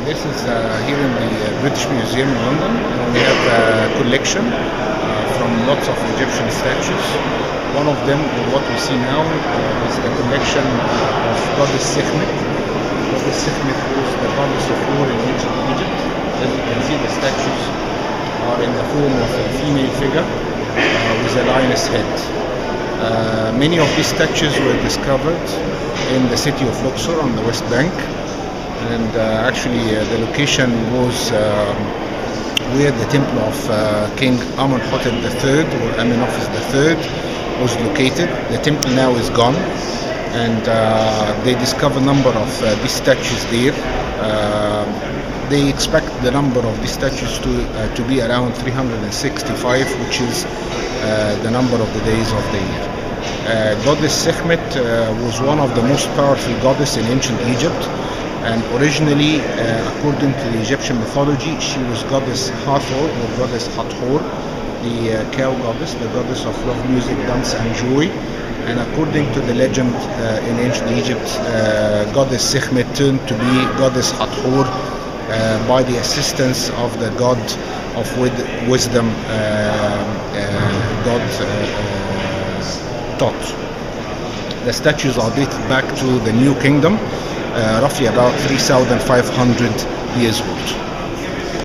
This is here in the British Museum in London. We have a collection from lots of Egyptian statues. One of them, what we see now, is the collection of goddess Sekhmet. Goddess Sekhmet was the goddess of war in ancient Egypt. As you can see, the statues are in the form of a female figure with a lioness head. Many of these statues were discovered in the city of Luxor on the West Bank, and actually the location was where the temple of King Amenhotep III or Amenophis III was located. The temple now is gone, and they discovered a number of these statues there. They expect the number of these statues to be around 365, which is the number of the days of the year. Goddess Sekhmet was one of the most powerful goddesses in ancient Egypt, and originally, according to the Egyptian mythology, she was goddess Hathor or goddess Hathor, the cow goddess, the goddess of love, music, dance, and joy. And according to the legend in ancient Egypt, goddess Sekhmet turned to be goddess Hathor by the assistance of the god of wisdom, god Tot. The statues are dated back to the New Kingdom, roughly about 3,500 years old.